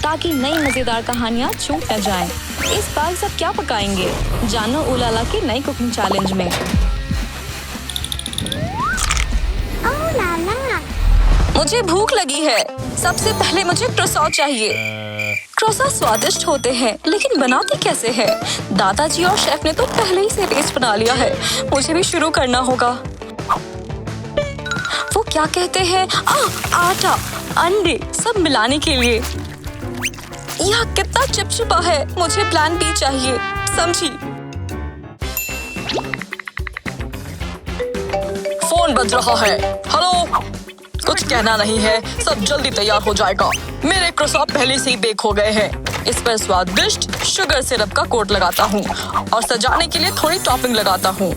ताकि नई मजेदार कहानियाँ छूट न जाएं। इस बार सब क्या पकाएंगे, जानो उलाला के नई कुकिंग चैलेंज में। ओह लाला, मुझे भूख लगी है। सबसे पहले मुझे क्रोसॉ चाहिए। क्रोसॉ स्वादिष्ट होते हैं, लेकिन बनाते कैसे हैं? दादाजी और शेफ ने तो पहले ही से पेस्ट बना लिया है। मुझे भी शुरू करना होगा। वो क्या कहते हैं? आटा, अंडे सब मिलाने के लिए। यह कितना चिपचिपा है। मुझे प्लान बी चाहिए, समझी? फोन बज रहा है। हेलो, कुछ कहना नहीं है, सब जल्दी तैयार हो जाएगा। मेरे क्रोसॉ पहले से ही बेक हो गए हैं। इस पर स्वादिष्ट शुगर सिरप का कोट लगाता हूँ और सजाने के लिए थोड़ी टॉपिंग लगाता हूँ।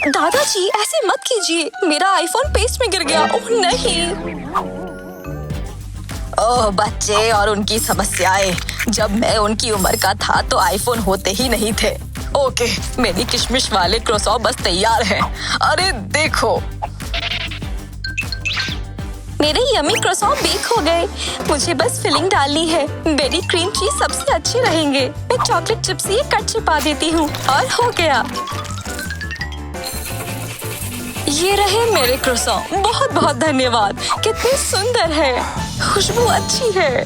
दादाजी ऐसे मत कीजिए, मेरा आईफोन पेस्ट में गिर गया। ओह नहीं। ओह बच्चे और उनकी समस्याएं। जब मैं उनकी उम्र का था तो आईफोन होते ही नहीं थे। ओके, मेरी किशमिश वाले क्रोसॉ बस तैयार हैं। अरे देखो, मेरे यम्मी क्रोसॉ बेक हो गए। मुझे बस फिलिंग डालनी है। बेरी क्रीम चीज सबसे अच्छे रहेंगे। मैं चॉकलेट चिप से ये कट छिपा देती हूँ और हो गया। ये रहे मेरे क्रोसॉ। बहुत बहुत धन्यवाद। कितने सुंदर है, खुशबू अच्छी है।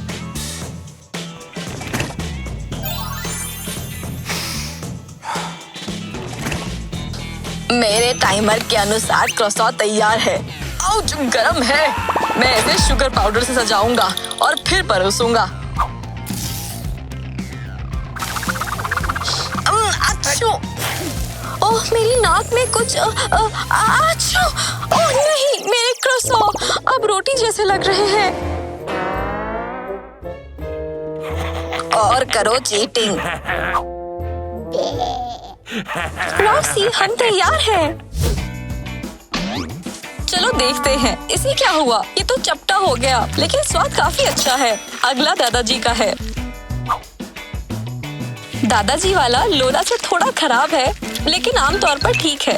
मेरे टाइमर के अनुसार क्रोसॉ तैयार है। आउच, गरम है। मैं इसे शुगर पाउडर से सजाऊंगा और फिर परोसूंगा। अच्छू! ओह, मेरी नाक में कुछ अच्छू! ओह नहीं, मेरे क्रोसॉ अब रोटी जैसे लग रहे हैं। और करो चीटिंग। रॉक्सी, हम तैयार हैं। चलो देखते हैं इसे क्या हुआ। ये तो चपटा हो गया, लेकिन स्वाद काफी अच्छा है। अगला दादाजी का है। दादाजी वाला लोला से थोड़ा खराब है, लेकिन आमतौर पर ठीक है।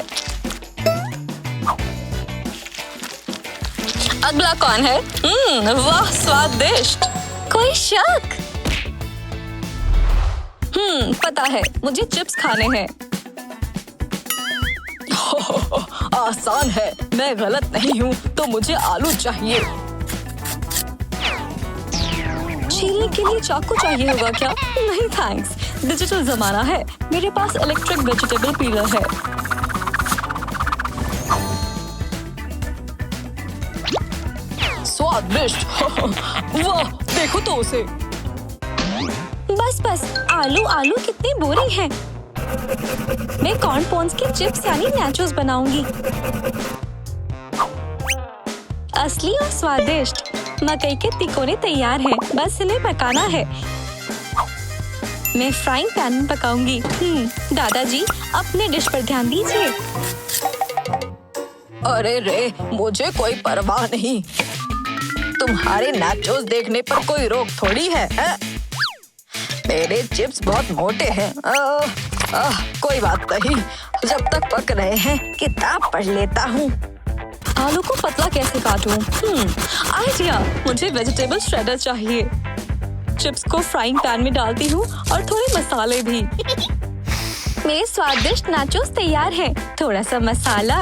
अगला कौन है? वाह, स्वादिष्ट। कोई शक? पता है, मुझे चिप्स खाने हैं। आसान है, मैं गलत नहीं हूँ, तो मुझे आलू चाहिए। छीलने के लिए चाकू चाहिए होगा क्या? नहीं थैंक्स, डिजिटल जमाना है। मेरे पास इलेक्ट्रिक वेजिटेबल पीलर है। स्वादिष्ट। वाह, देखो तो उसे। बस आलू आलू कितने बोरिंग हैं। मैं कॉर्न पॉन्स के चिप्स यानी नाचोस बनाऊंगी। असली और स्वादिष्ट। मकई के तिकोने तैयार हैं, बस इन्हें पकाना है। मैं फ्राइंग पैन में पकाऊंगी। दादाजी, अपने डिश पर ध्यान दीजिए। अरे रे, मुझे कोई परवाह नहीं। तुम्हारे नाचोस देखने पर कोई रोक थोड़ी है। मेरे चिप्स बहुत मोटे हैं। कोई बात नहीं, जब तक पक रहे हैं किताब पढ़ लेता हूँ। आलू को पतला कैसे काटूं? आइडिया, मुझे वेजिटेबल श्रेडर चाहिए। चिप्स को फ्राइंग पैन में डालती हूँ और थोड़े मसाले भी। मेरे स्वादिष्ट नाचोस तैयार हैं। थोड़ा सा मसाला।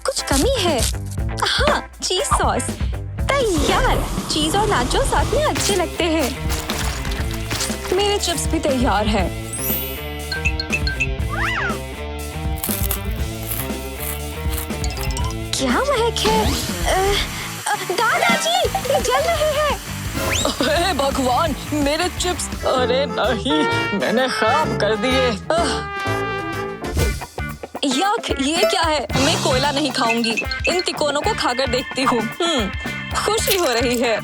कुछ कमी है। हाँ, चीज सॉस तैयार। चीज और नाचोस साथ में अच्छे लगते हैं। मेरे चिप्स भी तैयार हैं। क्या महक है? दादाजी, ये जल रहे हैं। अरे भगवान, मेरे चिप्स! अरे नहीं, मैंने खराब कर दिए। यक, ये क्या है? मैं कोयला नहीं खाऊंगी। इन तिकोनों को खाकर देखती हूँ। खुशी हो रही है।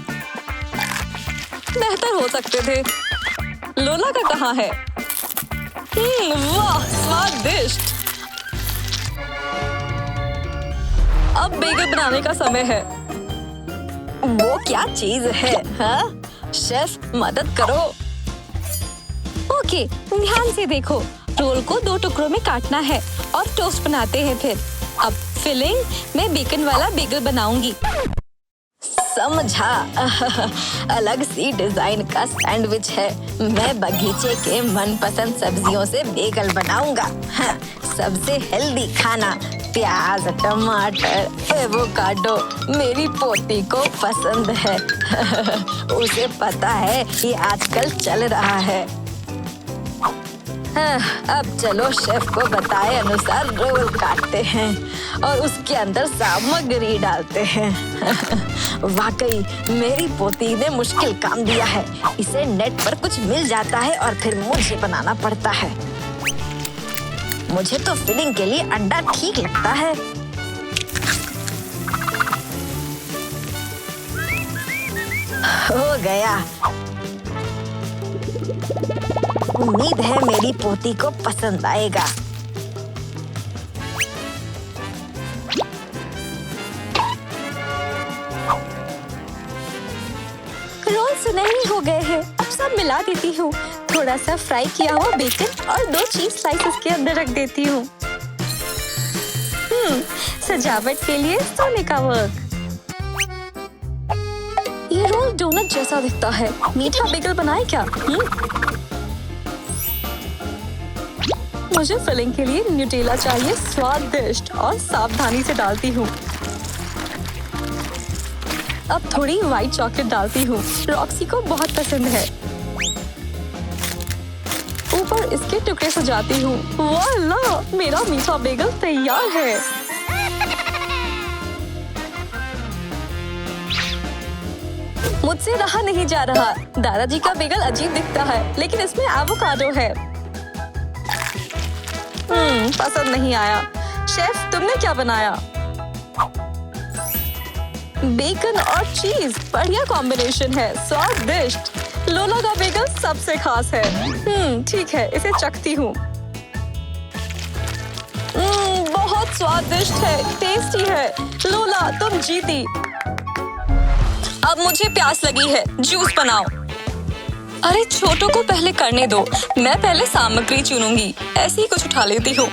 बेहतर हो सकते थे। लोला का कहाँ है? वाह, स्वादिष्ट। अब बेगल बनाने का समय है। वो क्या चीज है? हाँ? शेफ, मदद करो। ओके, ध्यान से देखो। रोल को 2 टुकड़ों में काटना है और टोस्ट बनाते हैं। फिर अब फिलिंग में बेकन वाला बेगल बनाऊंगी। समझा। अलग सी डिजाइन का सैंडविच है। मैं बगीचे के मनपसंद सब्जियों से बेगल बनाऊंगा। हाँ, सबसे हेल्दी खाना, प्याज, टमाटर, एवोकाडो मेरी पोती को पसंद है। उसे पता है ये आजकल चल रहा है। अब चलो शेफ को बताए अनुसार रोल काटते हैं और उसके अंदर सामग्री डालते हैं। वाकई मेरी पोती ने मुश्किल काम दिया है। इसे नेट पर कुछ मिल जाता है और फिर मुझे बनाना पड़ता है। मुझे तो फिलिंग के लिए अंडा ठीक लगता है। हो गया। उम्मीद है मेरी पोती को पसंद आएगा। रोल सुनहरी हो गए हैं। अब सब मिला देती हूँ। थोड़ा सा फ्राई किया हुआ बेकन और 2 चीज स्लाइसेस के अंदर रख देती हूँ। सजावट के लिए सोने का वर्क। ये रोल डोनट जैसा दिखता है। मीठा बेगल बनाए क्या? मुझे फिलिंग के लिए न्यूटेला चाहिए, स्वादिष्ट, और सावधानी से डालती हूँ। अब थोड़ी व्हाइट चॉकलेट डालती हूँ। रॉक्सी को बहुत पसंद है। ऊपर इसके टुकड़े सजाती हूँ। वाला, मेरा मीठा बेगल तैयार है। मुझसे रहा नहीं जा रहा। दादाजी का बेगल अजीब दिखता है, लेकिन इसमें एवोकाडो है। पसंद नहीं आया। शेफ, तुमने क्या बनाया? बेकन और चीज, बढ़िया कॉम्बिनेशन है, स्वादिष्ट। लोला का बेगल सबसे खास है। ठीक है, इसे चखती हूँ। बहुत स्वादिष्ट है, टेस्टी है। लोला, तुम जीती। अब मुझे प्यास लगी है, जूस बनाओ। अरे छोटों को पहले करने दो। मैं पहले सामग्री चुनूंगी। ऐसे ही कुछ उठा लेती हूँ।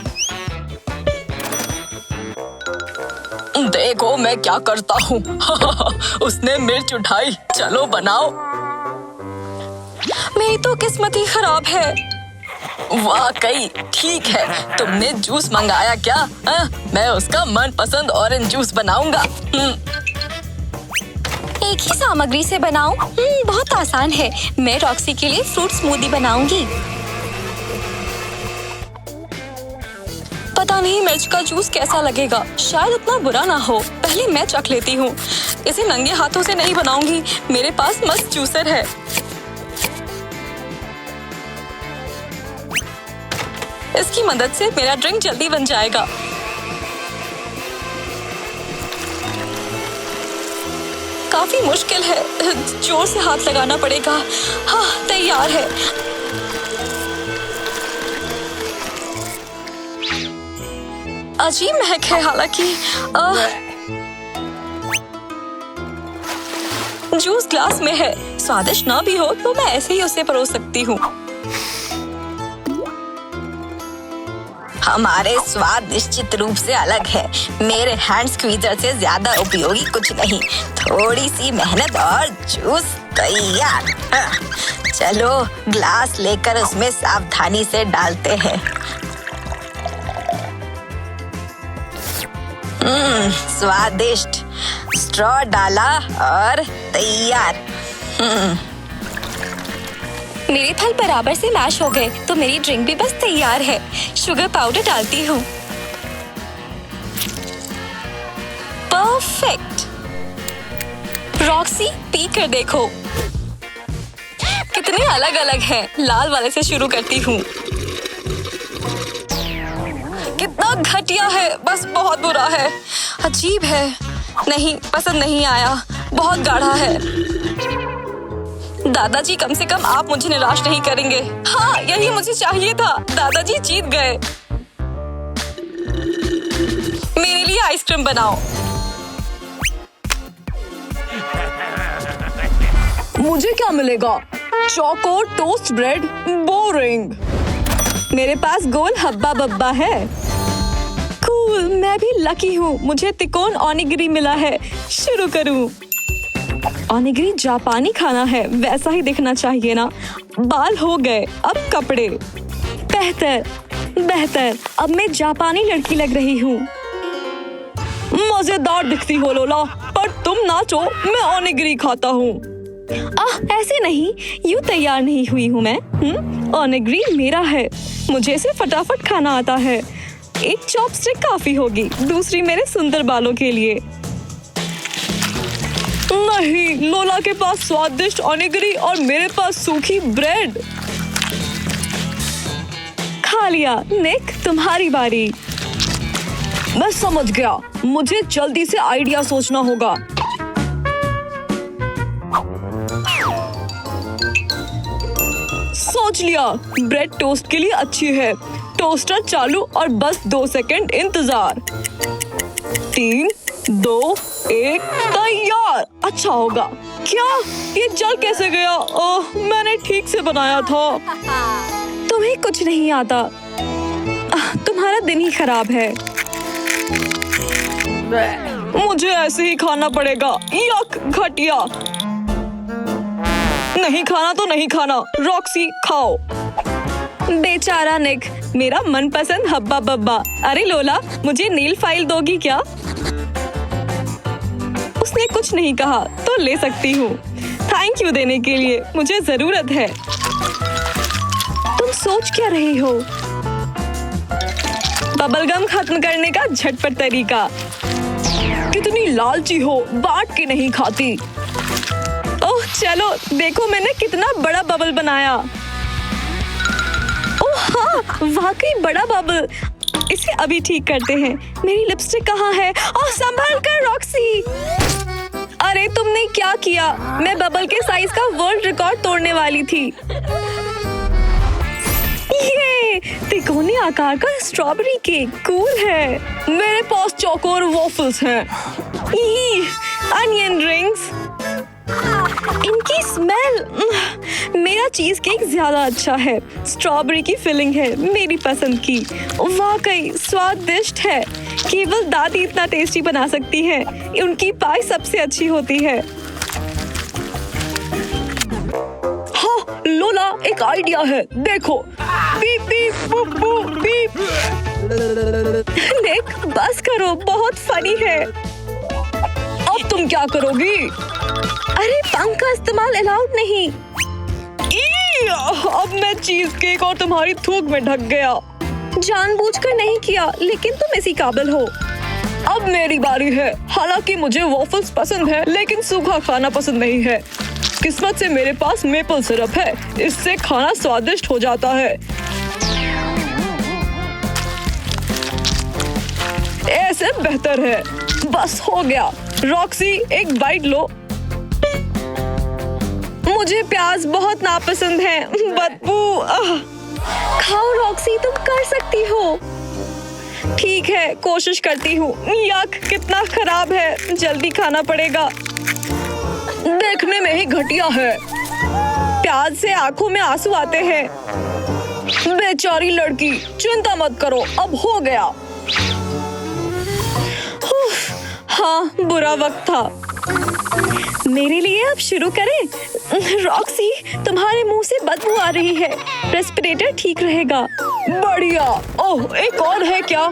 देखो मैं क्या करता हूँ। उसने मिर्च उठाई। चलो बनाओ। मेरी तो किस्मत ही खराब है। वाकई ठीक है। तुमने जूस मंगाया क्या? मैं उसका मनपसंद ऑरेंज जूस बनाऊंगा। एक ही सामग्री से बनाऊं? बहुत आसान है। मैं रॉक्सी के लिए फ्रूट स्मूदी बनाऊंगी। पता नहीं मिर्च का जूस कैसा लगेगा। शायद उतना बुरा ना हो। पहले मैं चख लेती हूँ। इसे नंगे हाथों से नहीं बनाऊंगी। मेरे पास मस्त जूसर है। इसकी मदद से मेरा ड्रिंक जल्दी बन जाएगा। काफी मुश्किल है। जोर से हाथ लगाना पड़ेगा। हाँ, तैयार है। अजीब महक है हालांकि। जूस ग्लास में है। स्वादिष्ट ना भी हो तो मैं ऐसे ही उसे परोस सकती हूँ। हमारे स्वाद निश्चित रूप से अलग है। मेरे हैंड स्क्वीजर से ज्यादा उपयोगी कुछ नहीं। थोड़ी सी मेहनत और जूस तैयार। चलो ग्लास लेकर उसमें सावधानी से डालते हैं। स्वादिष्ट। स्ट्रॉ डाला और तैयार। मेरे फल बराबर से मैश हो गए तो मेरी ड्रिंक भी बस तैयार है। शुगर पाउडर डालती हूँ। परफेक्ट। रॉक्सी, पी कर देखो। कितने अलग अलग हैं। लाल वाले से शुरू करती हूँ। कितना घटिया है, बस बहुत बुरा है। अजीब है। नहीं, पसंद नहीं आया। बहुत गाढ़ा है। दादाजी, कम से कम आप मुझे निराश नहीं करेंगे। हाँ, यही मुझे चाहिए था। दादाजी जीत गए। मेरे लिए आइसक्रीम बनाओ। मुझे क्या मिलेगा? Choco toast bread? बोरिंग। मेरे पास गोल हब्बा बब्बा है। कूल, मैं भी लकी हूँ। मुझे तिकोन ओनिगिरी मिला है। शुरू करूँ। ओनिगिरी जापानी खाना है, वैसा ही दिखना चाहिए ना। बाल हो गए, अब कपड़े। बेहतर बेहतर, अब मैं जापानी लड़की लग रही हूँ। मजेदार दिखती हो लोला, पर तुम नाचो, मैं ओनिगिरी खाता हूँ। ऐसे नहीं, यूं तैयार नहीं हुई हूँ मैं। ओनिगिरी मेरा है, मुझे इसे फटाफट खाना आता है। एक चॉपस्टिक काफी होगी, दूसरी मेरे सुंदर बालों के लिए। नहीं, लोला के पास स्वादिष्ट ओनिगिरी और मेरे पास सूखी ब्रेड। खा लिया। निक, तुम्हारी बारी। मैं समझ गया, मुझे जल्दी से आइडिया सोचना होगा। सोच लिया, ब्रेड टोस्ट के लिए अच्छी है। टोस्टर चालू और बस 2 सेकंड इंतजार। 3, 2, 1, तैयार। अच्छा होगा। क्या ये जल कैसे गया? ओह, मैंने ठीक से बनाया था। तुम्हें कुछ नहीं आता, तुम्हारा दिन ही खराब है। मुझे ऐसे ही खाना पड़ेगा। यक, घटिया। नहीं खाना तो नहीं खाना। रॉक्सी, खाओ। बेचारा निक, मेरा मनपसंद हब्बा बब्बा। अरे लोला, मुझे नील फाइल दोगी क्या? उसने कुछ नहीं कहा तो ले सकती हूँ। थैंक यू देने के लिए, मुझे जरूरत है। तुम सोच क्या रही हो? बबलगम खत्म करने का झटपट तरीका। कितनी लालची हो, बांट के नहीं खाती। ओह चलो, देखो मैंने कितना बड़ा बबल बनाया। ओह हाँ, वाकई बड़ा बबल। इसे अभी ठीक करते हैं। मेरी लिपस्टिक कहाँ है? ओह, संभाल कर रॉक्सी। अरे तुमने क्या किया? मैं बबल के साइज का वर्ल्ड रिकॉर्ड तोड़ने वाली थी। ये तिकोने आकार का स्ट्रॉबेरी केक कूल है। मेरे पास चौकोर वॉफल्स हैं। Onion rings. इनकी स्मेल। मेरा चीज केक ज्यादा अच्छा है। स्ट्रॉबेरी की फिलिंग है, मेरी पसंद की। वाकई स्वादिष्ट है। केवल दादी इतना टेस्टी बना सकती है। उनकी पाई सबसे अच्छी होती है। हाँ लोला, एक आइडिया है, देखो। Beep beep boop boop beep. Nick, बस करो, बहुत फनी है। अब तुम क्या करोगी? अरे पंख का इस्तेमाल अलाउड नहीं। अब मैं चीज केक और तुम्हारी थूक में ढक गया। जानबूझकर नहीं किया, लेकिन तुम इसी काबिल हो। अब मेरी बारी है। हालांकि मुझे वॉफल्स पसंद है, लेकिन सूखा खाना पसंद नहीं है। किस्मत से मेरे पास मेपल सिरप है, इससे खाना स्वादिष्ट हो जाता है। ऐसे बेहतर है। बस हो गया। रॉक्सी, एक बाइट लो। मुझे प्याज बहुत नापसंद है, बदबू। खाओ रॉक्सी, तुम कर सकती हो। ठीक है, कोशिश करती हूँ। यक, कितना खराब है। जल्दी खाना पड़ेगा। देखने में ही घटिया है। प्याज से आंखों में आंसू आते हैं। बेचारी लड़की, चिंता मत करो, अब हो गया। हाँ, बुरा वक्त था। मेरे लिए अब शुरू करें? रॉक्सी, तुम्हारे मुंह से बदबू आ रही है। रेस्पिरेटर ठीक रहेगा। बढ़िया। ओह, एक और है क्या?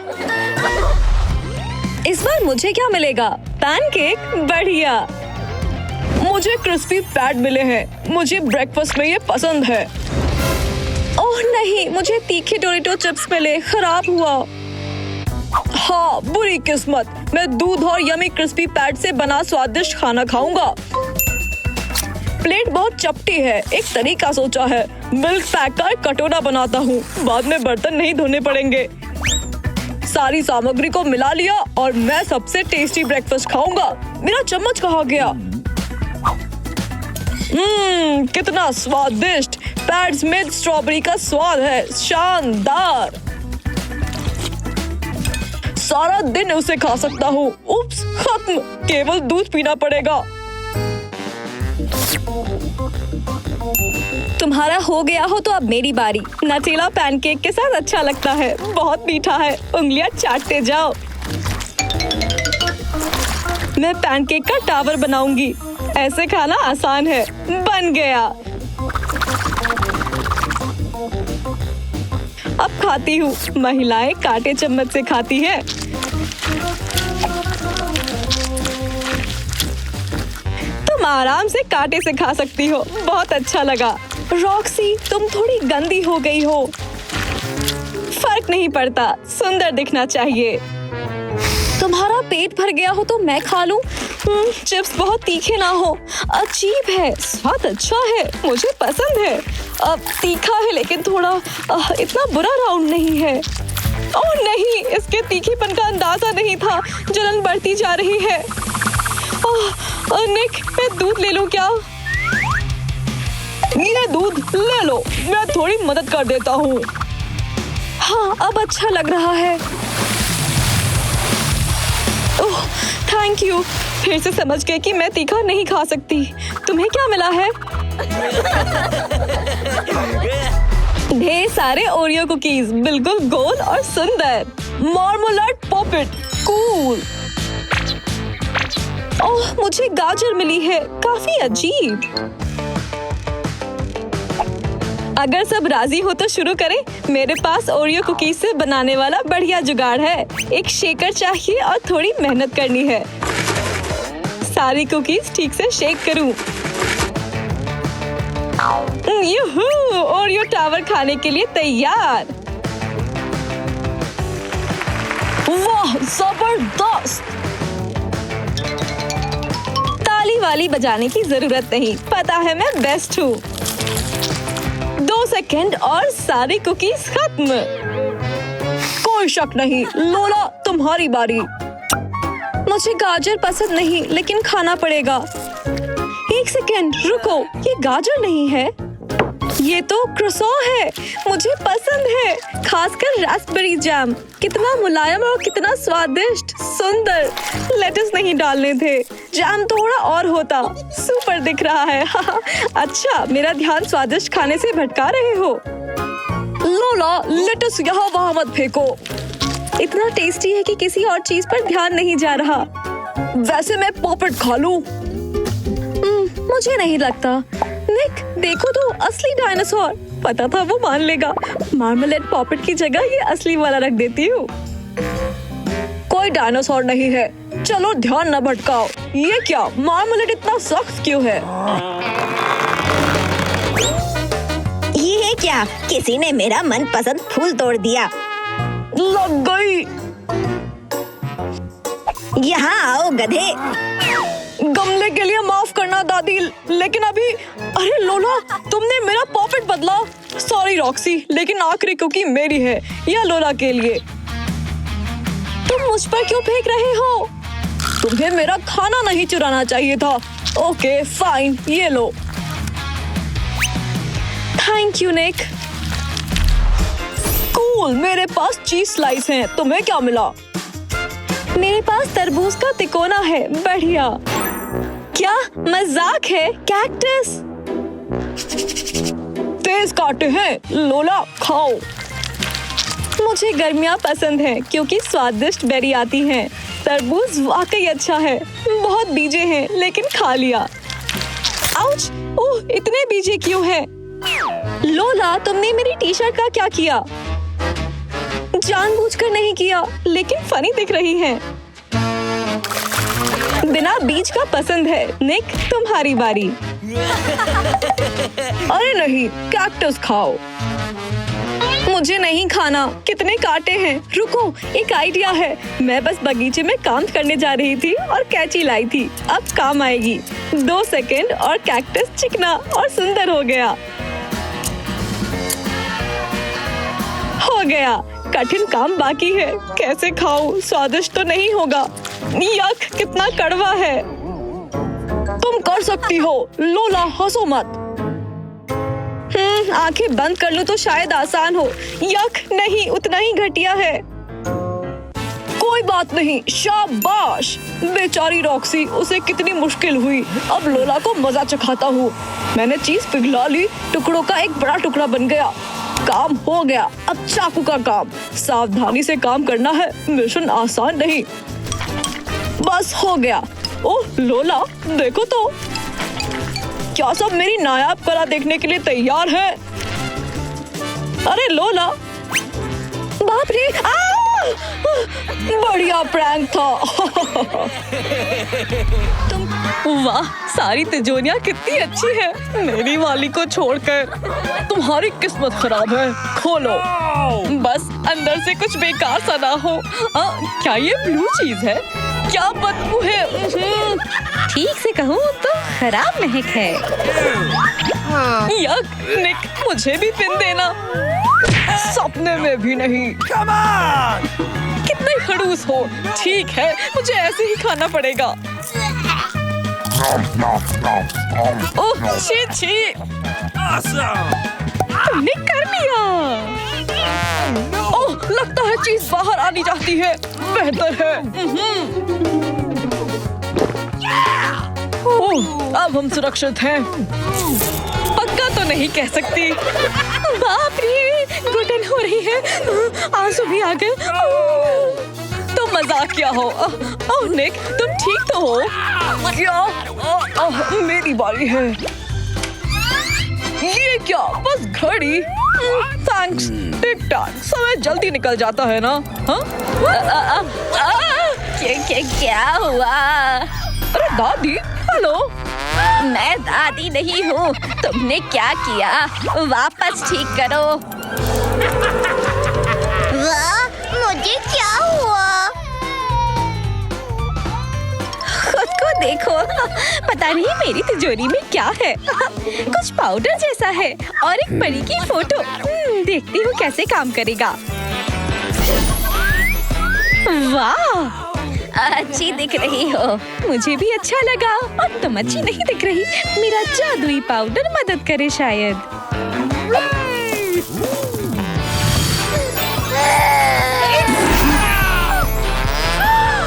इस बार मुझे क्या मिलेगा? पैनकेक? बढ़िया। मुझे क्रिस्पी पैड मिले हैं। मुझे ब्रेकफास्ट में ये पसंद है। ओह नहीं, मुझे तीखे डोरिटो चिप्स मिले। खराब हुआ। हाँ, बुरी किस्मत। मैं दूध और यमी क्रिस्पी पैड से बना स्वादिष्ट खाना खाऊंगा। प्लेट बहुत चपटी है। एक तरीका सोचा है। मिल्क पैक का एक कटोरा बनाता हूँ, बाद में बर्तन नहीं धोने पड़ेंगे। सारी सामग्री को मिला लिया और मैं सबसे टेस्टी ब्रेकफास्ट खाऊंगा। मेरा चम्मच कहाँ गया? कितना स्वादिष्ट। पैड्स में स्ट्रॉबेरी का स्वाद है। शानदार। सारा दिन उसे खा सकता हूँ। उप्स, खत्म। केवल दूध पीना पड़ेगा। तुम्हारा हो गया हो तो अब मेरी बारी। नटेला पैनकेक के साथ अच्छा लगता है। बहुत मीठा है, उंगलियां चाटते जाओ। मैं पैनकेक का टावर बनाऊंगी। ऐसे खाना आसान है। बन गया। अब खाती हूँ। महिलाएं कांटे चम्मच से खाती हैं। तुम आराम से कांटे से खा सकती हो। बहुत अच्छा लगा। रॉक्सी, तुम थोड़ी गंदी हो गई हो। फर्क नहीं पड़ता, सुंदर दिखना चाहिए। तुम्हारा पेट भर गया हो तो मैं खा लूं? चिप्स बहुत तीखे ना हो। अजीब है, स्वाद अच्छा है, मुझे पसंद है। अब तीखा है लेकिन थोड़ा इतना बुरा राउंड नहीं है। ओह नहीं, इसके तीखेपन का अंदाजा नहीं था। जलन बढ़ती जा रही है। निक, मैं दूध ले लूं क्या? ये दूध ले लो, मैं थोड़ी मदद कर देता हूँ। हाँ, अब अच्छा लग रहा है। ओह, थैंक यू। फिर से समझ गए कि मैं तीखा नहीं खा सकती। तुम्हें क्या मिला है? ढेर सारे ओरियो कुकीज, बिल्कुल गोल और सुंदर। मार्मोलेड पॉपिट, कूल। ओह, मुझे गाजर मिली है, काफी अजीब। अगर सब राजी हो तो शुरू करें। मेरे पास ओरियो कुकीज से बनाने वाला बढ़िया जुगाड़ है। एक शेकर चाहिए और थोड़ी मेहनत करनी है। सारी कुकीज ठीक से शेक करूं। यूहू, ओरियो टावर खाने के लिए तैयार। वाह, जबरदस्त। ताली वाली बजाने की जरूरत नहीं, पता है मैं बेस्ट हूँ। 2 सेकंड और सारी कुकीज खत्म। कोई शक नहीं। लोला, तुम्हारी बारी। मुझे गाजर पसंद नहीं, लेकिन खाना पड़ेगा। 1 सेकंड रुको, ये गाजर नहीं है, ये तो क्रोसॉ है। मुझे पसंद है, खासकर रास्पबेरी जैम। कितना मुलायम और कितना स्वादिष्ट, सुंदर। लेटस नहीं डालने थे, जैम थोड़ा और होता। सुपर दिख रहा है। अच्छा, मेरा ध्यान स्वादिष्ट खाने से भटका रहे हो। लोला, लेटस यहाँ वहाँ मत फेंको। इतना टेस्टी है कि किसी और चीज पर ध्यान नहीं जा रहा। वैसे मैं पॉपेट खा लूं? मुझे नहीं लगता। निक, देखो तो, असली डायनासोर। पता था वो मान लेगा। मार्मलेड पॉपेट की जगह ये असली वाला रख देती हूँ। कोई डायनासोर नहीं है। चलो ध्यान न भटकाओ। ये क्या, मार्मलेड इतना सख्त क्यों है? ये है क्या? किसी ने मेरा मनपसंद फूल तोड़ दिया। लग गई। यहाँ आओ गधे। गमले के लिए माफ करना दादी, लेकिन अभी। अरे लोला, तुमने मेरा पॉपेट बदला। सॉरी रॉक्सी, लेकिन आखिरी कुकी मेरी है, या लोला के लिए। तुम मुझ पर क्यों फेंक रहे हो? तुम्हें मेरा खाना नहीं चुराना चाहिए था। ओके फाइन, ये लो। Thank you Nick. कूल, मेरे पास चीज स्लाइस हैं। तुम्हें क्या मिला? मेरे पास तरबूज का तिकोना है। बढ़िया। क्या मजाक है? कैक्टस। तेज कांटे हैं। लोला, खाओ। मुझे गर्मियाँ पसंद हैं क्योंकि स्वादिष्ट बेरी आती हैं। तरबूज वाकई अच्छा है। बहुत बीजे हैं, लेकिन खा लिया। आउच! ओह, इतने बीजे क्यों हैं? लोला, तुमने मेरी टी शर्ट का क्या किया? जानबूझकर नहीं किया, लेकिन फनी दिख रही है। बिना बीज का पसंद है। निक, तुम्हारी बारी। अरे नहीं, कैक्टस खाओ। मुझे नहीं खाना, कितने कांटे हैं। रुको, एक आइडिया है। मैं बस बगीचे में काम करने जा रही थी और कैंची लाई थी। अब काम आएगी। 2 सेकंड और कैक्टस चिकना और सुंदर हो गया। हो गया। कठिन काम बाकी है। कैसे खाऊं? स्वादिष्ट तो नहीं होगा। यक, कितना कड़वा है। तुम कर सकती हो। लोला, हंसो मत। आंखें बंद कर लूं तो शायद आसान हो। यक, नहीं, उतना ही घटिया है। कोई बात नहीं, शाबाश। बेचारी रॉक्सी, उसे कितनी मुश्किल हुई। अब लोला को मजा चखाता हूँ। मैंने चीज पिघला ली, टुकड़ों का एक बड़ा टुकड़ा बन गया। काम हो गया। अब चाकू का काम। सावधानी से काम करना है, मिशन आसान नहीं। बस हो गया। ओह लोला, देखो तो, क्या सब मेरी नायाब कला देखने के लिए तैयार है? अरे लोला, बाप रे! बढ़िया प्रैंक था। वाह, सारी तिजोरियां कितनी अच्छी है मेरी वाली को छोड़कर। तुम्हारी किस्मत खराब है। खोलो, बस अंदर से कुछ बेकार सा ना हो। क्या ये ब्लू चीज है? क्या बदबू है। ठीक से कहूँ तो खराब महक है। यक, निक, मुझे भी पिन देना। सपने में भी नहीं। कितने खड़ूस हो। ठीक है, मुझे ऐसे ही खाना पड़ेगा। ओह छी छी, तुमने कर लिया। ओह, लगता है चीज बाहर आनी चाहती है। बेहतर है। ओह, अब हम सुरक्षित हैं। पक्का तो नहीं कह सकती। बाप रे, घुटन हो रही है। आंसू भी आ गए। तो मजाक क्या हो। ओह निक, तुम ठीक तो हो? क्या? मेरी बारी है। ये क्या? बस घड़ी। थैंक्स। टिक टाक, समय जल्दी निकल जाता है ना। क्या हुआ? अरे दादी, हेलो। मैं दादी नहीं हूँ। तुमने क्या किया? वापस ठीक करो। वाह, मुझे क्या हुआ? खुद को देखो। पता नहीं मेरी तिजोरी में क्या है। कुछ पाउडर जैसा है और एक परी की फोटो। देखती हूँ कैसे काम करेगा। वाह, अच्छी दिख रही हो। मुझे भी अच्छा लगा। और तुम अच्छी नहीं दिख रही। मेरा जादुई पाउडर मदद करे शायद।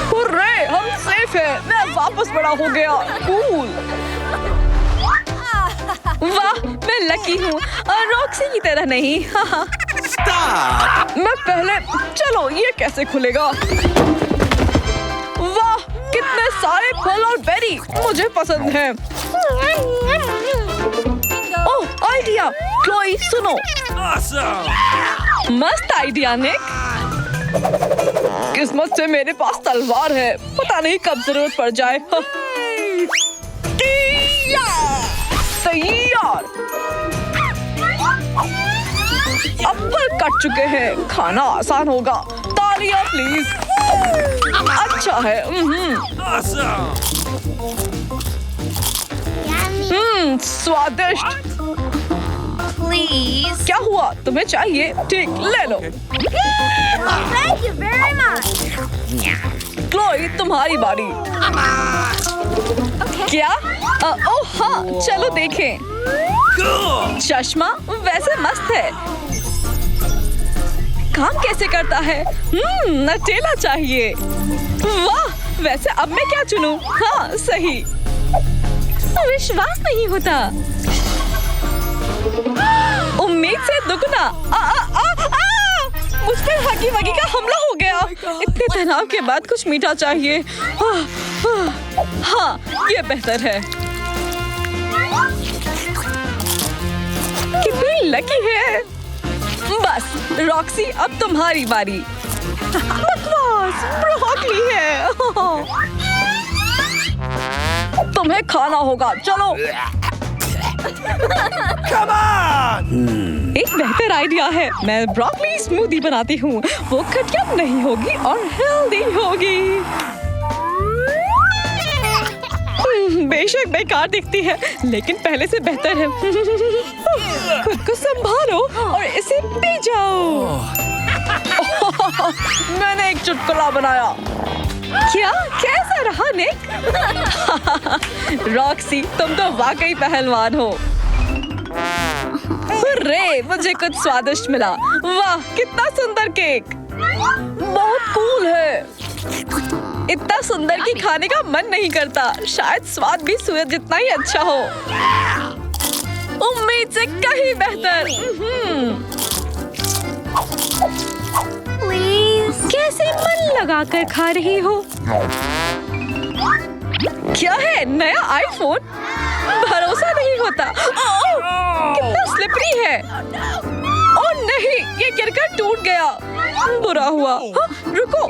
हुर्रे, हम सेफ हैं। मैं वापस बड़ा हो गया। कूल। वाह, मैं लकी हूँ और रॉक्सी की तरह नहीं। मैं पहले, चलो ये कैसे खुलेगा? वाह, कितने सारे फल और बेरी। मुझे पसंद है। ओह, आइडिया। क्लोई, सुनो। मस्त आइडिया निक। किस्मत से मेरे पास तलवार है। पता नहीं कब जरूरत पड़ जाए। तैयार। अब फल कट चुके हैं। खाना आसान होगा। तालियां प्लीज। अच्छा है। स्वादिष्ट। प्लीज। क्या हुआ? तुम्हें चाहिए? ठीक, ले लो। Thank you very much. Chloe, तुम्हारी बारी। क्या? ओह हाँ, चलो देखें। चश्मा वैसे मस्त है। काम कैसे करता है? नटेला चाहिए। वाह, वैसे अब मैं क्या चुनूं? हाँ, सही। विश्वास नहीं होता। उम्मीद से दुगना। मुझ पर हगी वगी का हमला हो गया। इतने तनाव के बाद कुछ मीठा चाहिए। हाँ, ये बेहतर है। कितनी लकी है। बस रॉक्सी, अब तुम्हारी बारी। बकवास, ब्रोकली है। तुम्हें खाना होगा। चलो। एक बेहतर आइडिया है। मैं ब्रोकली स्मूदी बनाती हूँ। वो खटिया नहीं होगी और हेल्दी होगी। बेशक बेकार दिखती है, लेकिन पहले से बेहतर है। खुद को संभालो और इसे पी जाओ। मैंने एक चुटकुला बनाया। क्या? कैसा रहा निक? रॉक्सी, तुम तो वाकई पहलवान हो। रे, मुझे कुछ स्वादिष्ट मिला। वाह, कितना सुंदर केक। बहुत कूल है। इतना सुंदर कि खाने का मन नहीं करता। शायद स्वाद भी सूरज जितना ही अच्छा हो। उम्मीद से कहीं बेहतर। कैसे मन लगाकर खा रही हो? क्या है? नया आईफोन? भरोसा नहीं होता। ओह, कितना स्लिपरी है। ओह नहीं, ये गिरकर टूट गया। बुरा हुआ। हाँ, रुको,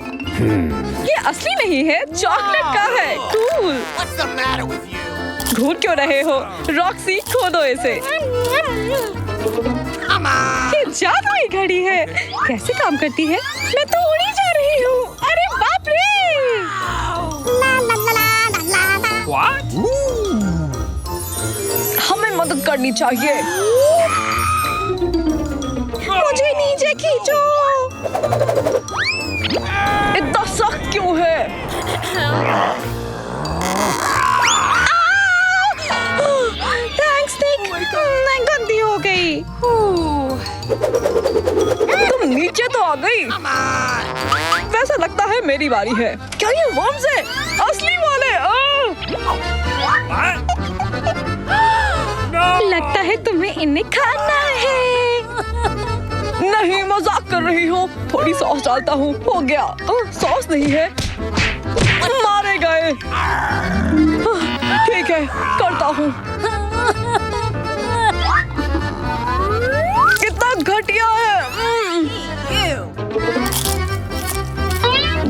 ये असली नहीं है, चॉकलेट का है। कूल। घूर क्यों रहे हो? रॉक्सी, खोदो इसे। ये जादुई घड़ी है। कैसे काम करती है? मैं तो उड़ी जा रही हूँ। अरे बाप रे! हमें मदद करनी चाहिए। मुझे नीचे खींचो। इतना सख्त क्यों है? थैंक्स निक। मैं गंदी हो गई। तुम नीचे तो आ गई। वैसा लगता है मेरी बारी है। क्या ये वर्म्स है? असली वाले? लगता है तुम्हें इन्हें खाना है। नहीं, मजाक कर रही हो। थोड़ी सॉस डालता हूँ। हो गया। सॉस नहीं है। मारे गए। ठीक है, करता हूँ। कितना घटिया है।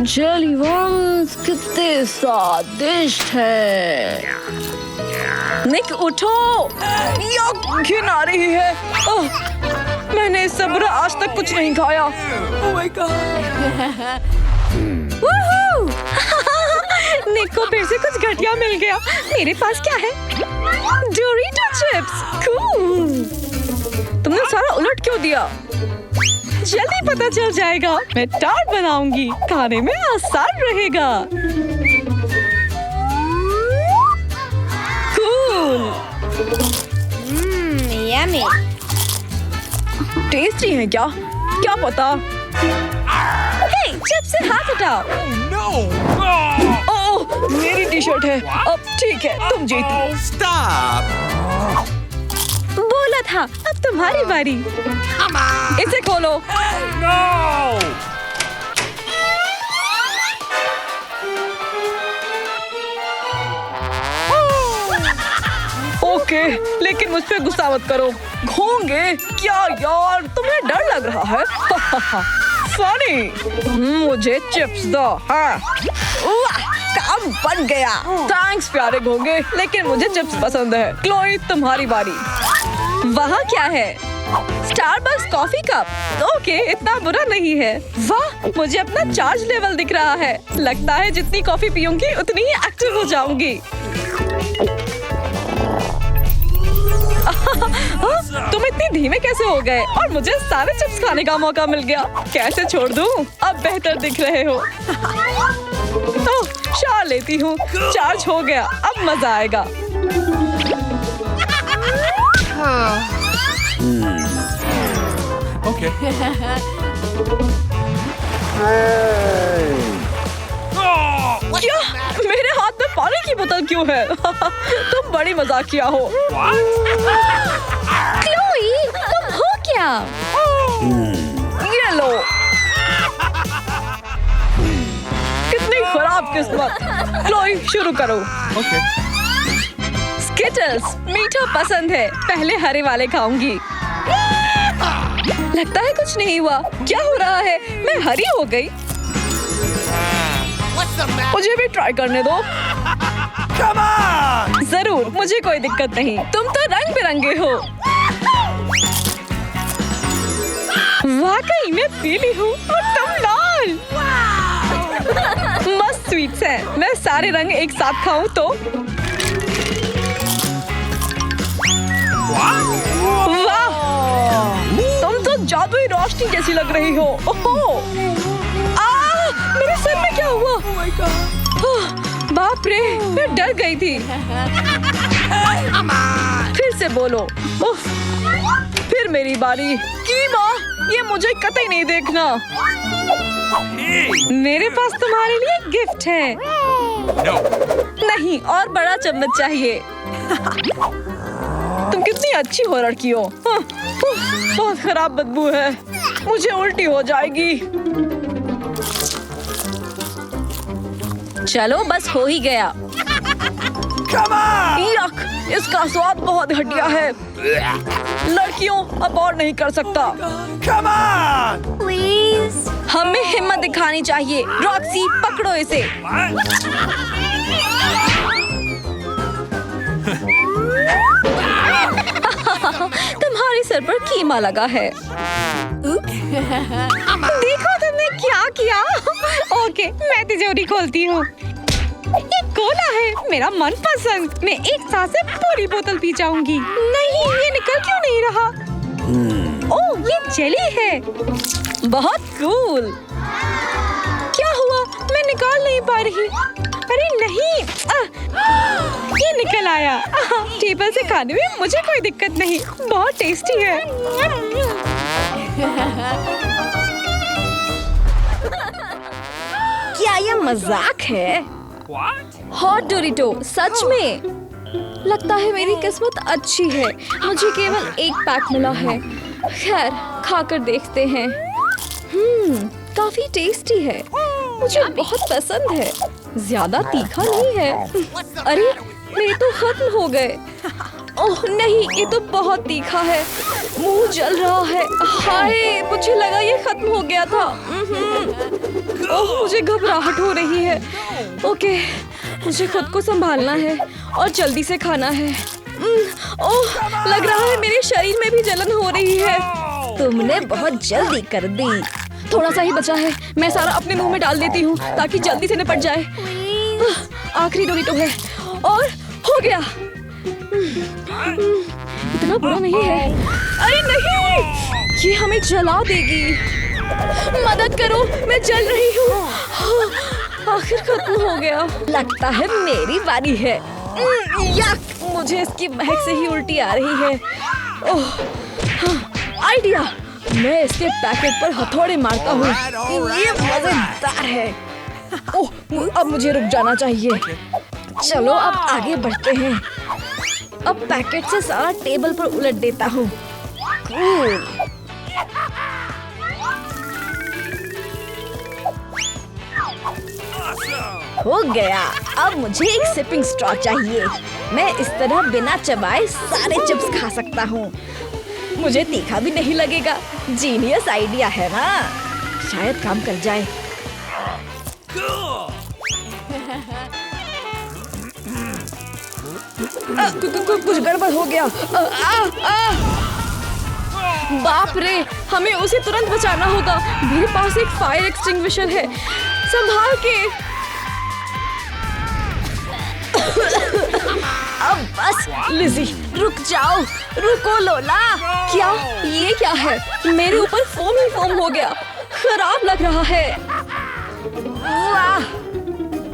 जेली वर्म्स कितने स्वादिष्ट है। निक उठो। घिन आ रही है। मैंने इससे बुरा आज तक कुछ नहीं खाया। निक को फिर से कुछ घटिया मिल गया। मेरे पास क्या है? डोरिटो चिप्स। कूल। तुमने सारा उलट क्यों दिया? जल्दी पता चल जाएगा। मैं टार्ट बनाऊंगी। खाने में आसान रहेगा। कूल। यम्मी। टेस्टी है क्या? क्या पता। हे, चिप्स से हाथ उठाओ। ओह, मेरी टी शर्ट है। अब ठीक है, तुम जीती। बोला था, अब तुम्हारी बारी। इसे खोलो। ओके, लेकिन मुझ पे गुस्सा मत करो। घोंगे क्या यार? तुम्हें डर लग रहा है? फनी। मुझे चिप्स दो। हाँ, काम बन गया। थैंक्स प्यारे घोंगे, लेकिन मुझे चिप्स पसंद है। क्लोई, तुम्हारी बारी। वहाँ क्या है? Starbucks coffee cup. ओके, इतना बुरा नहीं है। वाह, मुझे अपना चार्ज लेवल दिख रहा है। लगता है जितनी कॉफी पीऊंगी उतनी ही एक्टिव हो जाऊंगी। तुम इतनी धीमे कैसे हो गए? और मुझे सारे चिप्स खाने का मौका मिल गया। कैसे छोड़ दूं? अब बेहतर दिख रहे हो। शार लेती हूँ। चार्ज हो गया, अब मजा आएगा। Okay. क्या? मेरे हाथ में पानी की बोतल क्यों है? तुम बड़ी मजाकिया हो। क्लोई, तुम हो क्या? ये लो। कितनी खराब किस्मत। क्लोई, शुरू करो। Okay. स्किटल्स मीठा पसंद है। पहले हरे वाले खाऊंगी। लगता है कुछ नहीं हुआ। क्या हो रहा है? मैं हरी हो गई। मुझे भी ट्राई करने दो। Come on! जरूर, मुझे कोई दिक्कत नहीं। तुम तो रंग बिरंगे हो। वाकई में पीली हूँ और तुम लाल। मस्त स्वीट्स हैं। मैं सारे रंग एक साथ खाऊं तो? वाह! तुम तो जादुई रोशनी जैसी लग रही हो। ओहो! मेरे सर में क्या हुआ? बाप रे, मैं डर गई थी। फिर से बोलो। उफ, फिर मेरी बारी। कीमा, ये मुझे कतई नहीं देखना। मेरे पास तुम्हारे लिए गिफ्ट है। No. नहीं, और बड़ा चम्मच चाहिए। तुम कितनी अच्छी हो लड़कियों। बहुत खराब बदबू है। मुझे उल्टी हो जाएगी। चलो, बस हो ही गया। Come on! यक, इसका स्वाद बहुत घटिया है। लड़कियों अब और नहीं कर सकता। Come on! प्लीज। हमें हिम्मत दिखानी चाहिए। रॉक्सी पकड़ो इसे। तुम्हारे सर पर कीमा लगा है। देखो तुमने क्या किया। ओके, मैं तिजोरी खोलती हूँ। ये कोला है, मेरा मनपसंद। मैं एक साथ से पूरी बोतल पी जाऊंगी। नहीं, ये निकल क्यों नहीं रहा? ओह, ये जेली है। बहुत कूल। क्या हुआ? मैं निकाल नहीं पा रही। अरे नहीं, ये निकल आया। टेबल से खाने में मुझे कोई दिक्कत नहीं। बहुत टेस्टी है। क्या ये मजाक है? What? हॉट डोरिटो, सच में? लगता है मेरी किस्मत अच्छी है। मुझे केवल एक पैक मिला है। खैर, खाकर देखते हैं। काफी टेस्टी है। मुझे बहुत पसंद है। ज्यादा तीखा नहीं है। अरे, मेरे तो खत्म हो गए। ओह नहीं, ये तो बहुत तीखा है। मुंह जल रहा है। हाय, मुझे लगा ये खत्म हो गया था। ओह, मुझे घबराहट हो रही है। ओके, मुझे खुद को संभालना है और जल्दी से खाना है। ओह, लग रहा है मेरे शरीर में भी जलन हो रही है। तुमने बहुत जल्दी कर दी। थोड़ा सा ही बचा है। मैं सारा अपने मुंह में डाल देती हूँ ताकि जल्दी से निपट जाए। आखिरी डोरिटो है और हो गया। इतना बुरा नहीं है। अरे नहीं, ये हमें जला देगी। मदद करो, मैं जल रही हूँ। आखिर खत्म हो गया। लगता है मेरी बारी है। यक, मुझे इसकी महक से ही उल्टी आ रही है। ओह, आइडिया। मैं इसके पैकेट पर हथौड़े मारता हूँ। ये मजेदार है। ओह, अब मुझे रुक जाना चाहिए। चलो अब आगे बढ़ते हैं। अब पैकेट से सारा टेबल पर उलट देता हूँ। हो गया। अब मुझे एक सिपिंग स्ट्रॉ चाहिए। मैं इस तरह बिना चबाए सारे चिप्स खा सकता हूँ। मुझे तीखा भी नहीं लगेगा। जीनियस आइडिया है ना? शायद काम कर जाए। कुछ गड़बड़ हो गया। बाप रे, हमें उसे तुरंत बचाना होगा। मेरे पास एक फायर एक्सटिंग्विशर है। संभाल के। अब बस लिज़ी, रुक जाओ। रुको लोला। क्या? ये क्या है? मेरे ऊपर फोम ही फोम हो गया। खराब लग रहा है। वाह,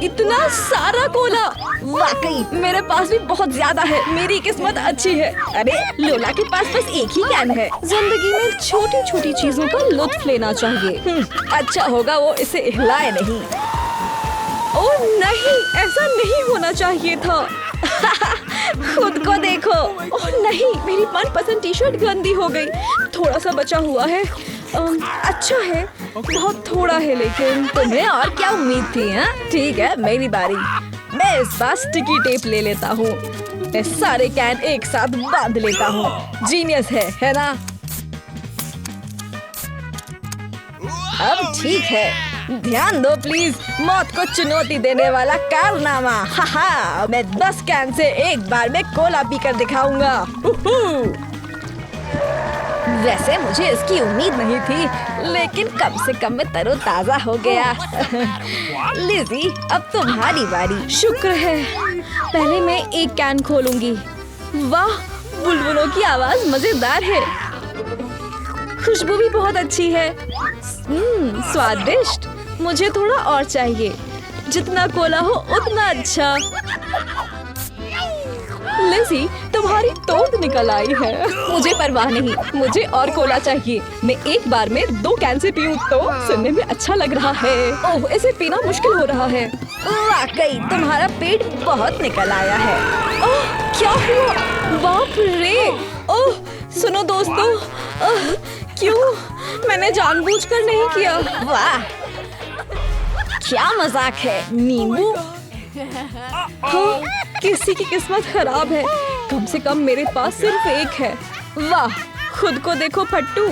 इतना सारा कोला। वाकई मेरे पास भी बहुत ज्यादा है। मेरी किस्मत अच्छी है। अरे, लोला के पास बस एक ही कैन है। जिंदगी में छोटी छोटी चीजों का लुत्फ लेना चाहिए। अच्छा होगा वो इसे हिलाए नहीं। ओह नहीं, ऐसा नहीं होना चाहिए था। खुद को देखो। ओह नहीं, मेरी मनपसंद टी शर्ट गंदी हो गई। थोड़ा सा बचा हुआ है। अच्छा है, बहुत थोड़ा है लेकिन। तुम्हें और क्या उम्मीद थी? हाँ ठीक है, मेरी बारी। मैं इस बार स्टिकी टेप ले लेता हूँ। मैं सारे कैन एक साथ बांध लेता हूँ। जीनियस है ना? अब ठीक है। ध्यान दो प्लीज। मौत को चुनौती देने वाला कारनामा। हाहा, मैं 10 कैन से एक बार में कोला पीकर दिखाऊंगा। वैसे मुझे इसकी उम्मीद नहीं थी, लेकिन कम से कम मैं तरोताजा हो गया। लिज़ी, अब तुम्हारी बारी। शुक्र है। पहले मैं एक कैन खोलूंगी। वाह, बुलबुलों की आवाज मजेदार है। खुशबू भी बहुत अच्छी है। स्वादिष्ट। मुझे थोड़ा और चाहिए। जितना कोला हो उतना अच्छा। लिज़ी, तुम्हारी तोंद निकल आई है। मुझे परवाह नहीं, मुझे और कोला चाहिए। मैं एक बार में 2 कैन से पीऊं तो सुनने में अच्छा लग रहा है। ओह, इसे पीना मुश्किल हो रहा है। वाकई तुम्हारा पेट बहुत निकल आया है। ओह, क्या हुआ? बाप रे। ओह, सुनो दोस्तों, क्यों? मैंने जानबूझकर नहीं किया। वाह, क्या मजाक है। नींबू? हाँ, किसी की किस्मत खराब है। कम से कम मेरे पास सिर्फ एक है। वाह, खुद को देखो फट्टू।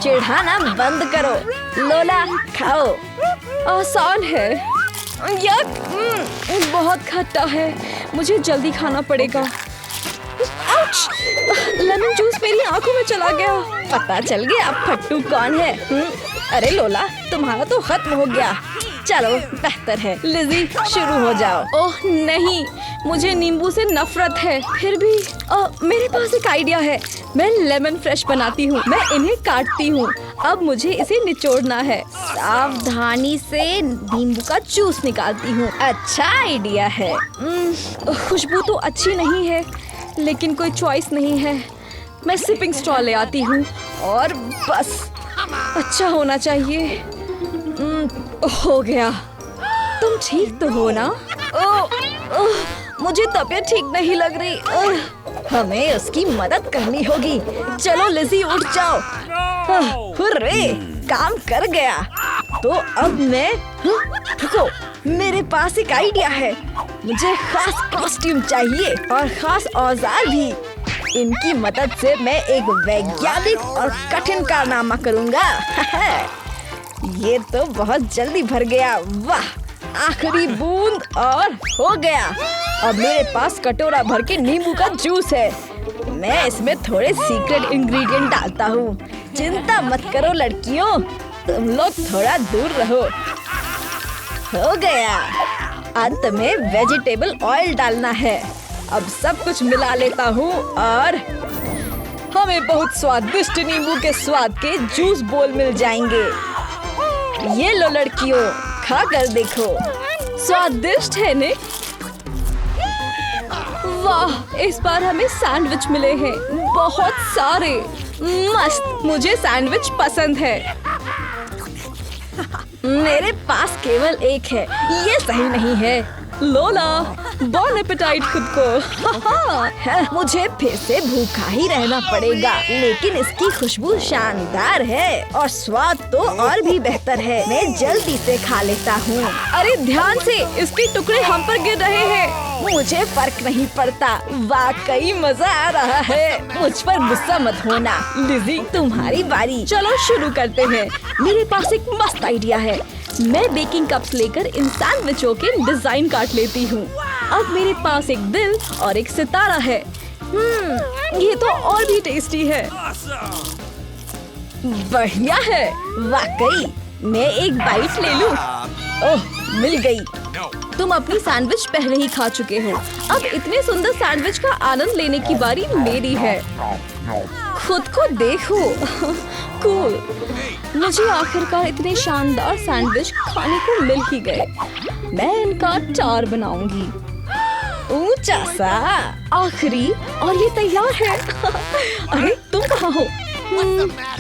चिढ़ाना बंद करो। लोला खाओ। आसान है। यक, बहुत खट्टा है। मुझे जल्दी खाना पड़ेगा। आउच! लेमन जूस मेरी आंखों में चला गया। पता चल गया अब फट्टू कौन है। अरे लोला, तुम्हारा तो खत्म हो गया। चलो बेहतर है, लिज़ी शुरू हो जाओ। ओह नहीं, मुझे नींबू से नफरत है। फिर भी मेरे पास एक आइडिया है। मैं लेमन फ्रेश बनाती हूँ। मैं इन्हें काटती हूँ। अब मुझे इसे निचोड़ना है। सावधानी से नींबू का जूस निकालती हूँ। अच्छा आइडिया है। खुशबू तो अच्छी नहीं है, लेकिन कोई चॉइस नहीं है। मैं सिपिंग स्ट्रॉ ले आती हूँ और बस अच्छा होना चाहिए। हो गया। तुम ठीक तो हो ना? मुझे तबीयत ठीक नहीं लग रही। हमें उसकी मदद करनी होगी। चलो लिज़ी, उठ जाओ। हुर्रे, काम कर गया। तो अब मैं रुको, मेरे पास एक आइडिया है। मुझे खास कॉस्ट्यूम चाहिए और खास औजार भी। इनकी मदद से मैं एक वैज्ञानिक और कठिन कारनामा करूँगा। ये तो बहुत जल्दी भर गया। वाह, आखिरी बूंद और हो गया। अब मेरे पास कटोरा भर के नींबू का जूस है। मैं इसमें थोड़े सीक्रेट इंग्रेडिएंट डालता हूँ। चिंता मत करो लड़कियों, तुम लोग थोड़ा दूर रहो। हो गया। अंत में वेजिटेबल ऑयल डालना है। अब सब कुछ मिला लेता हूँ और हमें बहुत स्वादिष्ट नींबू के स्वाद के जूस बोल मिल जाएंगे। ये लो लड़कियों, खा कर देखो। स्वादिष्ट है ने? वाह, इस बार हमें सैंडविच मिले हैं, बहुत सारे। मस्त, मुझे सैंडविच पसंद है। मेरे पास केवल एक है, ये सही नहीं है। लोला, बॉन एपेटाइट खुद को। मुझे फिर से भूखा ही रहना पड़ेगा, लेकिन इसकी खुशबू शानदार है और स्वाद तो और भी बेहतर है। मैं जल्दी से खा लेता हूँ। अरे ध्यान से, इसके टुकड़े हम पर गिर रहे हैं। मुझे फर्क नहीं पड़ता, वाकई मजा आ रहा है। मुझ पर गुस्सा मत होना। लिज़ी, तुम्हारी बारी। चलो शुरू करते हैं। मेरे पास एक मस्त आइडिया है। मैं बेकिंग कप्स लेकर इन सैंडविचों के डिजाइन काट लेती हूँ। अब मेरे पास एक दिल और एक सितारा है। ये तो और भी टेस्टी है। बढ़िया है, वाकई। मैं एक बाइट ले लूं। ओह, मिल गई। तुम अपनी सैंडविच पहले ही खा चुके हो। अब इतने सुंदर सैंडविच का आनंद लेने की बारी मेरी है। खुद को देखो। कूल। मुझे आखिरकार इतने शानदार सैंडविच खाने को मिल ही गए। मैं इनका टार बनाऊंगी। ऊंचा सा। आखिरी, और ये तैयार है। अरे तुम कहाँ हो?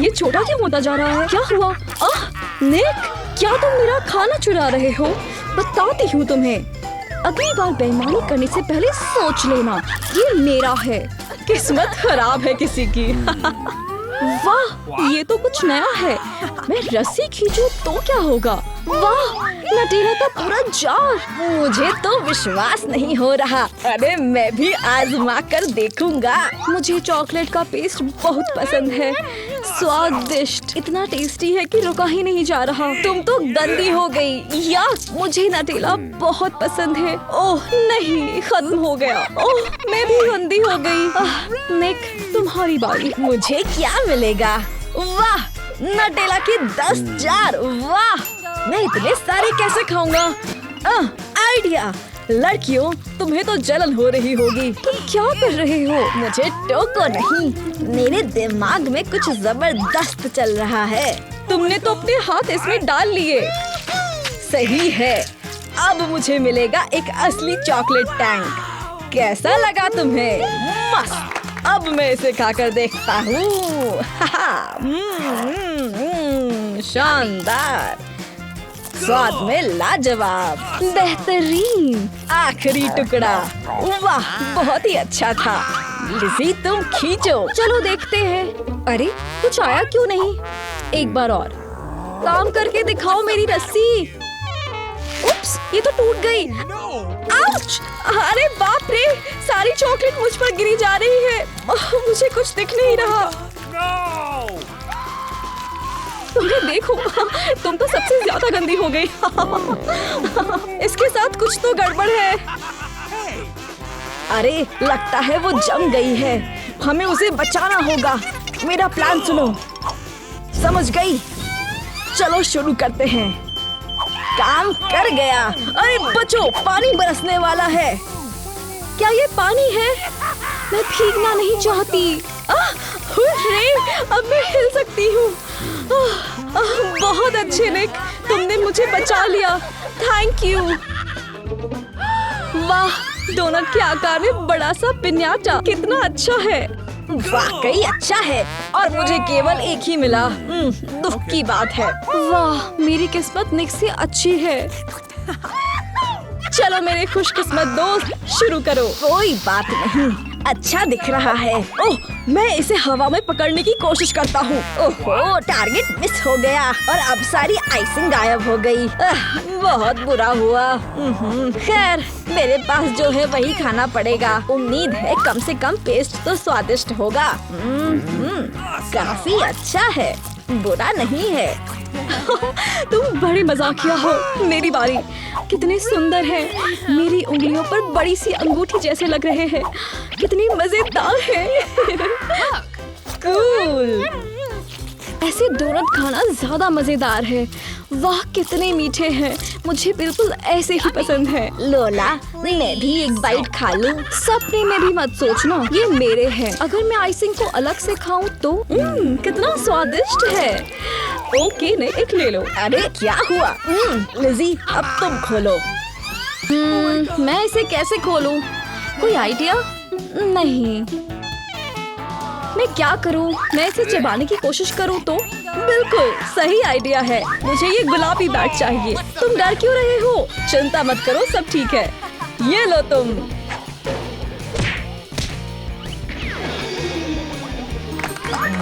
ये छोटा क्यों होता जा रहा है? क्या हुआ? निक, क्या तुम मेरा खाना चुरा रहे हो? बताती हूँ तुम्हें। अगली बार बेईमानी करने से पहले सोच लेना, ये मेरा है। किस्मत खराब है किसी की। वाह, ये तो कुछ नया है। मैं रस्सी खींचूं तो क्या होगा? वाह, नटेला का पूरा जार। मुझे तो विश्वास नहीं हो रहा। अरे मैं भी आजमा कर देखूंगा। मुझे चॉकलेट का पेस्ट बहुत पसंद है। स्वादिष्ट, इतना टेस्टी है कि रुका ही नहीं जा रहा। तुम तो गंदी हो गई। या मुझे नटेला बहुत पसंद है। ओह नहीं, खत्म हो गया। ओह, मैं भी गंदी हो गई। निक, तुम्हारी बारी। मुझे क्या मिलेगा? वाह, नटेला के 10 जार। वाह, मैं इतने सारे कैसे खाऊंगा? आइडिया। लड़कियों, तुम्हें तो जलन हो रही होगी। तुम क्या कर रहे हो? मुझे टोको नहीं, मेरे दिमाग में कुछ जबरदस्त चल रहा है। तुमने तो अपने हाथ इसमें डाल लिए। सही है। अब मुझे मिलेगा एक असली चॉकलेट टैंक। कैसा लगा तुम्हें? मस्त। अब मैं इसे खाकर देखता हूँ। शानदार, स्वाद में लाजवाब, बेहतरीन। आखिरी टुकड़ा। वाह, बहुत ही अच्छा था। लिज़ी, तुम खींचो। चलो देखते हैं। अरे, कुछ आया क्यों नहीं? एक बार और काम करके दिखाओ मेरी रस्सी। उप्स, ये तो टूट गई। आउच! अरे बाप रे, सारी चॉकलेट मुझ पर गिरी जा रही है। मुझे कुछ दिख नहीं रहा। No! तुम्हें देखो, तुम तो सबसे ज्यादा गंदी हो गई। इसके साथ कुछ तो गड़बड़ है। अरे लगता है वो जम गई है। हमें उसे बचाना होगा। मेरा प्लान सुनो। समझ गई? चलो शुरू करते हैं। काम कर गया। अरे बचो, पानी बरसने वाला है। क्या ये पानी है? मैं भीगना नहीं चाहती। हुर्रे, अब मैं हिल सकती हूँ। बहुत अच्छे निक, तुमने मुझे बचा लिया। Thank you. वाह, डोनट के आकार में बड़ा सा पिन्याटा कितना अच्छा है। वाकई अच्छा है और मुझे केवल एक ही मिला। दुख की बात है। वाह, मेरी किस्मत निक से अच्छी है। चलो मेरे खुशकिस्मत दोस्त, शुरू करो। कोई बात नहीं, अच्छा दिख रहा है। ओह, मैं इसे हवा में पकड़ने की कोशिश करता हूँ। ओहो, टारगेट मिस हो गया और अब सारी आइसिंग गायब हो गई। बहुत बुरा हुआ। खैर, मेरे पास जो है वही खाना पड़ेगा। उम्मीद है कम से कम पेस्ट तो स्वादिष्ट होगा। काफी अच्छा है, बुरा नहीं है। तुम बड़े मजाकिया हो। मेरी बारी। कितने सुंदर हैं। मेरी उंगलियों पर बड़ी सी अंगूठी जैसे लग रहे हैं। कितनी मजेदार है। कूल। ऐसे डोनट खाना ज्यादा मजेदार है। वाह, कितने मीठे हैं। मुझे बिल्कुल ऐसे ही पसंद है। लोला, मैं भी एक बाइट खा लूं? सपने में भी मत सोचना, ये मेरे हैं। अगर मैं आइसिंग को अलग से खाऊं तो कितना स्वादिष्ट है। ओके, ने एक ले लो। अरे क्या हुआ? लिज़ी, अब तुम खोलो। मैं इसे कैसे खोलूं? कोई आइडिया? नहीं। मैं क्या करूं? मैं इसे चबाने की कोशिश करूं तो? बिल्कुल सही आइडिया है। मुझे ये गुलाबी बैट चाहिए। तुम डर क्यों रहे हो? चिंता मत करो, सब ठीक है। ये लो तुम।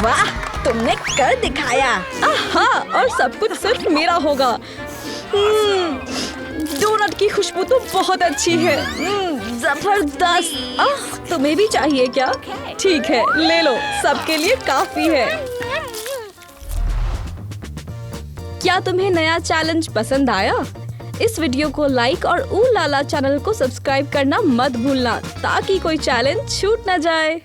वाह, तुमने कर दिखाया। आहा, और सब कुछ सिर्फ मेरा होगा। डोनट की खुशबू तो बहुत अच्छी है। जबरदस्त। तुम्हें भी चाहिए क्या? ठीक है, ले लो, सबके लिए काफी है। क्या तुम्हें नया चैलेंज पसंद आया? इस वीडियो को लाइक और ऊ लाला चैनल को सब्सक्राइब करना मत भूलना ताकि कोई चैलेंज छूट न जाए।